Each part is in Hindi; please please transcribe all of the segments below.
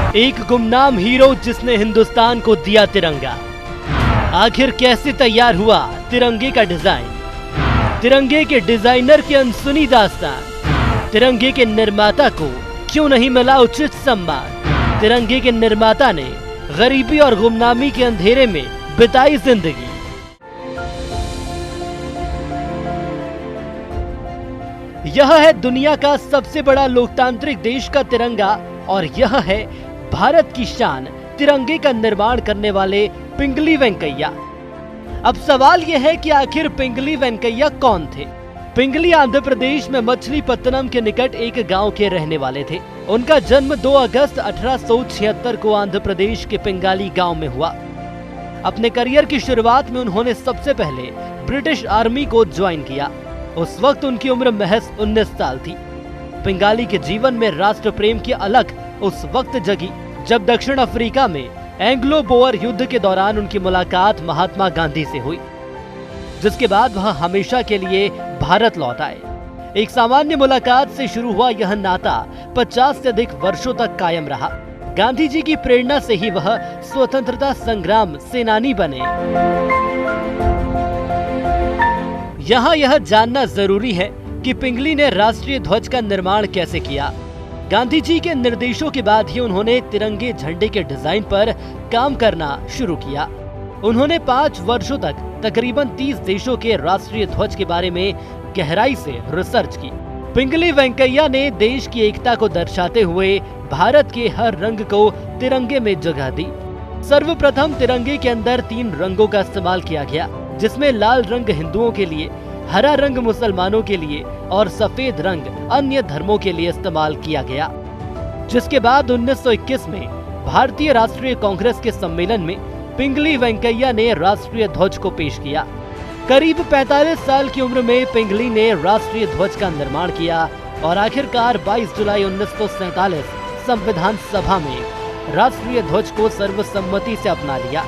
एक गुमनाम हीरो जिसने हिंदुस्तान को दिया तिरंगा। आखिर कैसे तैयार हुआ तिरंगे का डिजाइन? तिरंगे के डिजाइनर की अनसुनी दास्तान। तिरंगे के निर्माता को क्यों नहीं मिला उचित सम्मान? तिरंगे के निर्माता ने गरीबी और गुमनामी के अंधेरे में बिताई जिंदगी। यह है दुनिया का सबसे बड़ा लोकतांत्रिक देश का तिरंगा और यह है भारत की शान, तिरंगे का निर्माण करने वाले पिंगली वेंकैया। अब सवाल यह है कि आखिर पिंगली वेंकैया कौन थे? पिंगली आंध्र प्रदेश में मछलीपत्तनम के निकट एक गांव के रहने वाले थे। उनका जन्म 2 अगस्त 1876 को आंध्र प्रदेश के पिंगाली गांव में हुआ। अपने करियर की शुरुआत में उन्होंने सबसे पहले ब्रिटिश आर्मी को ज्वाइन किया। उस वक्त उनकी उम्र महज 19 साल थी। पिंगाली के जीवन में राष्ट्र प्रेम की अलख उस वक्त जगी जब दक्षिण अफ्रीका में एंग्लो बोअर युद्ध के दौरान उनकी मुलाकात महात्मा गांधी से हुई, जिसके बाद वह हमेशा के लिए भारत लौट आए। एक सामान्य मुलाकात से शुरू हुआ यह नाता 50 से अधिक वर्षों तक कायम रहा। गांधी जी की प्रेरणा से ही वह स्वतंत्रता संग्राम सेनानी बने। यहाँ यह जानना जरूरी है कि पिंगली ने राष्ट्रीय ध्वज का निर्माण कैसे किया। गांधी जी के निर्देशों के बाद ही उन्होंने तिरंगे झंडे के डिजाइन पर काम करना शुरू किया। उन्होंने 5 वर्षों तक तकरीबन 30 देशों के राष्ट्रीय ध्वज के बारे में गहराई से रिसर्च की। पिंगली वेंकैया ने देश की एकता को दर्शाते हुए भारत के हर रंग को तिरंगे में जगह दी। सर्वप्रथम तिरंगे के अंदर 3 रंगों का इस्तेमाल किया गया, जिसमें लाल रंग हिंदुओं के लिए, हरा रंग मुसलमानों के लिए और सफेद रंग अन्य धर्मों के लिए इस्तेमाल किया गया। जिसके बाद 1921 में भारतीय राष्ट्रीय कांग्रेस के सम्मेलन में पिंगली वेंकैया ने राष्ट्रीय ध्वज को पेश किया। करीब 45 साल की उम्र में पिंगली ने राष्ट्रीय ध्वज का निर्माण किया और आखिरकार 22 जुलाई 1947 संविधान सभा में राष्ट्रीय ध्वज को सर्वसम्मति से अपना लिया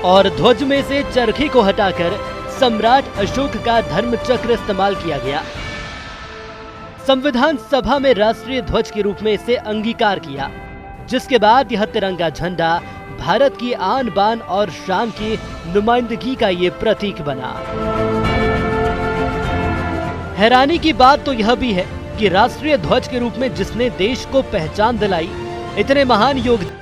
और ध्वज में से चरखे को हटाकर सम्राट अशोक का धर्म चक्र इस्तेमाल किया गया। संविधान सभा में राष्ट्रीय ध्वज के रूप में इसे अंगीकार किया, जिसके बाद यह तिरंगा झंडा भारत की आन बान और शान की नुमाइंदगी का ये प्रतीक बना। हैरानी की बात तो यह भी है कि राष्ट्रीय ध्वज के रूप में जिसने देश को पहचान दिलाई, इतने महान योगदान